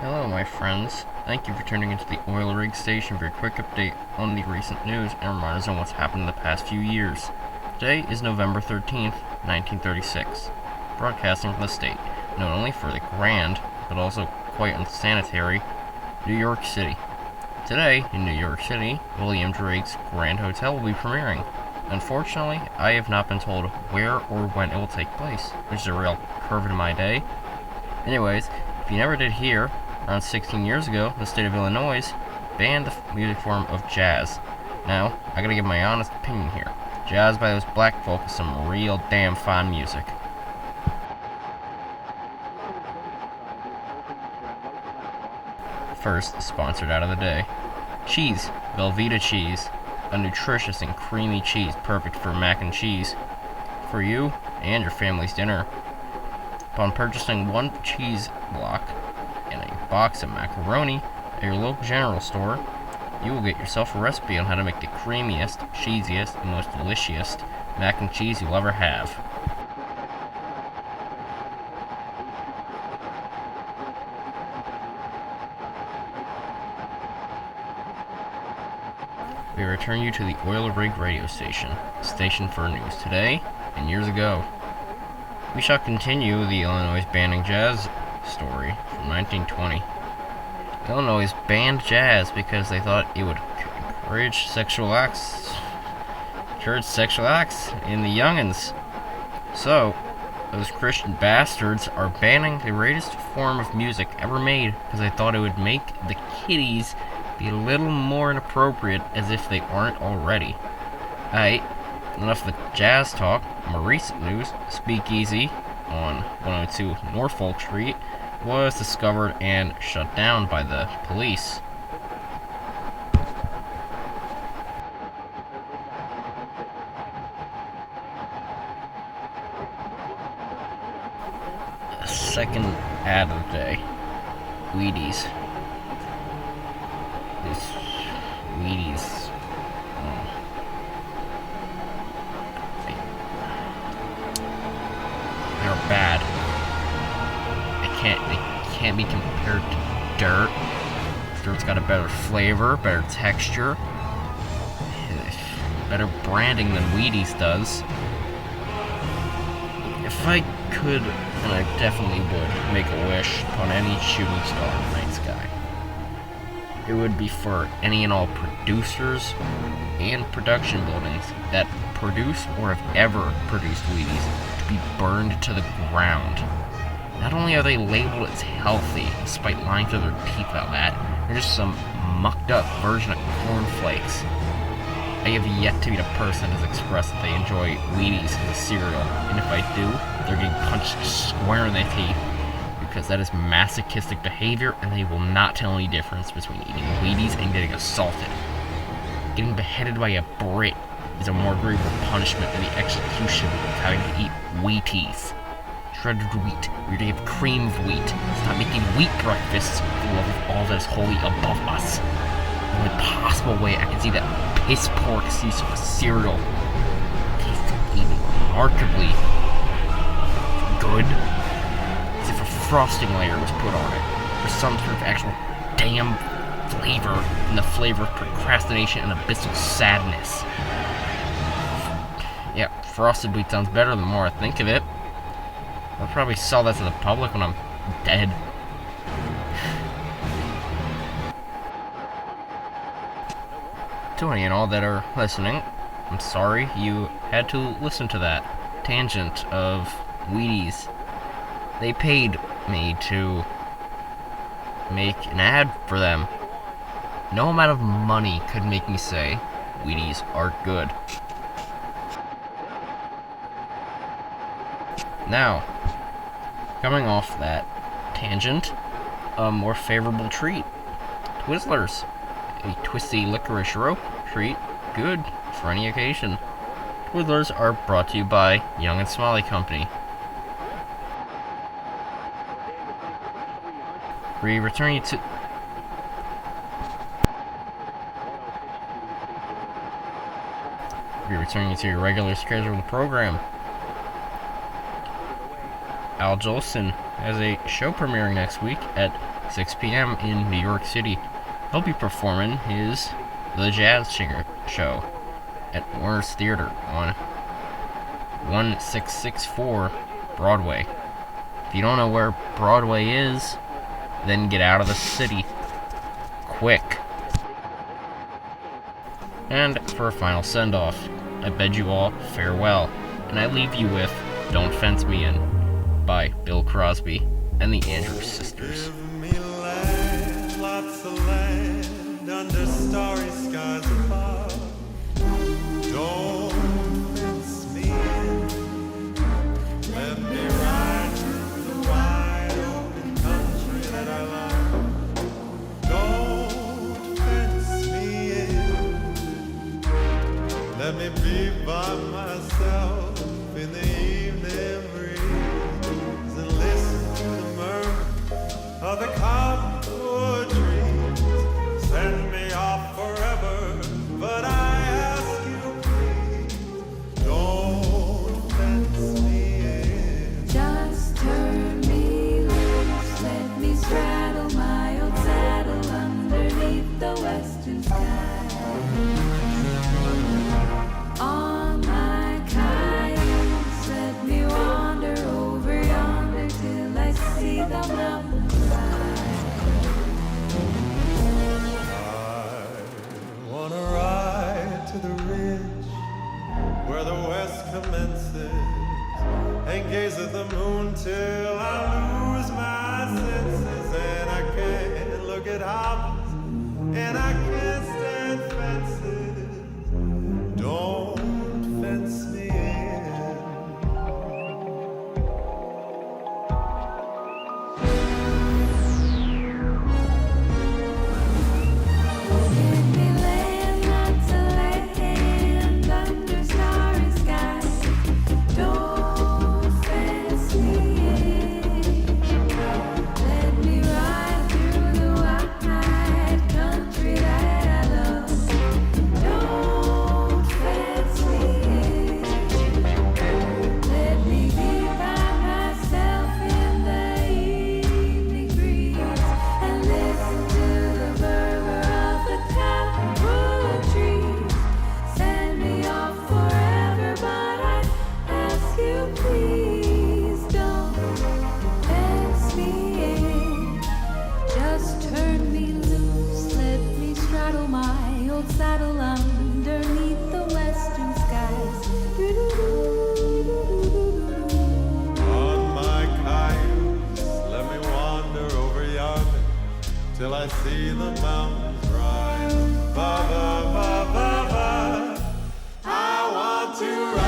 Hello, my friends. Thank you for tuning into the Oil Rig Station for a quick update on the recent news and reminders on what's happened in the past few years. Today is November 13th, 1936, broadcasting from the state, known only for the grand, but also quite unsanitary, New York City. Today, in New York City, William Drake's Grand Hotel will be premiering. Unfortunately, I have not been told where or when it will take place, which is a real curve in my day. Anyways, if you never did hear, around 16 years ago, the state of Illinois banned the music form of jazz. Now, I gotta give my honest opinion here. Jazz by those black folk is some real damn fine music. First, sponsored out of the day. Cheese. Velveeta cheese. A nutritious and creamy cheese perfect for mac and cheese. For you and your family's dinner. Upon purchasing one cheese block and a box of macaroni at your local general store, you will get yourself a recipe on how to make the creamiest, cheesiest, and most delicious mac and cheese you'll ever have. We return you to the Oil Rig radio station, a station for news today and years ago. We shall continue the Illinois banning jazz story from 1920. Illinois banned jazz because they thought it would encourage sexual acts in the youngins. So, those Christian bastards are banning the greatest form of music ever made because they thought it would make the kiddies be a little more inappropriate, as if they aren't already. Aight, enough of the jazz talk. More recent news, Speakeasy on 102 Norfolk Street was discovered and shut down by the police. Second ad of the day, Wheaties. These Wheaties, they're bad. They can't be compared to dirt. Dirt's got a better flavor, better texture, better branding than Wheaties does. If I could, and I definitely would, make a wish upon any shooting star in the night sky, it would be for any and all producers and production buildings that produce or have ever produced Wheaties to be burned to the ground. Not only are they labeled as healthy, despite lying through their teeth about that, they're just some mucked up version of cornflakes. I have yet to meet a person who has expressed that they enjoy Wheaties as a cereal, and if I do, they're getting punched square in the teeth, because that is masochistic behavior, and they will not tell any difference between eating Wheaties and getting assaulted. Getting beheaded by a Brit is a more agreeable punishment than the execution of having to eat Wheaties. Shredded wheat, we're to have cream of wheat. Stop making wheat breakfasts for the love of all that is wholly above us. The only possible way I can see that piss poor excuse of a cereal tastes even remarkably good as if a frosting layer was put on it, or some sort of actual damn flavor, and the flavor of procrastination and abyssal sadness. Yeah, frosted wheat sounds better the more I think of it. I'll probably sell that to the public when I'm dead. To any and all that are listening, I'm sorry you had to listen to that tangent of Wheaties. They paid me to make an ad for them. No amount of money could make me say Wheaties are good. Now, coming off that tangent, a more favorable treat. Twizzlers. A twisty licorice rope treat, good for any occasion. Twizzlers are brought to you by Young and Smalley Company. We return you to... We return you to your regular scheduled program. Al Jolson has a show premiering next week at 6 p.m. in New York City. He'll be performing his The Jazz Singer Show at Warner's Theater on 1664 Broadway. If you don't know where Broadway is, then get out of the city quick. And for a final send-off, I bid you all farewell, and I leave you with Don't Fence Me In by Bill Crosby and the Andrews Sisters. Give me land, lots of land, under starry skies above. Don't fence me in. Let me ride through the wide open country that I love. Don't fence me in. Let me be by myself in the evening breeze and listen to the murmur of the cottonwood trees. Send me off forever, but I ask you please, don't fence me in. Just turn me loose, let me straddle my old saddle underneath the western sky. On my cayuse, let me wander over yonder till I see the mountains rise. I wanna ride to the ridge where the west commences and gaze at the moon till I lose my senses, and I can't look at houses and I can't stand fences. Don't fence me in. Give me land, lots of land under starry skies. Don't fence me in. Let me ride through the wide country that I love. Don't fence me in. Let me be by myself in the evening breeze and listen to the murmur of the cottonwood trees. Send me off forever, but I ask you please, don't fence me in. Just turn me loose, let me straddle my old saddle underneath the western skies. On my cayuse, let me wander over yonder till I see the mountains rise. Ba ba ba ba ba. I want to ride.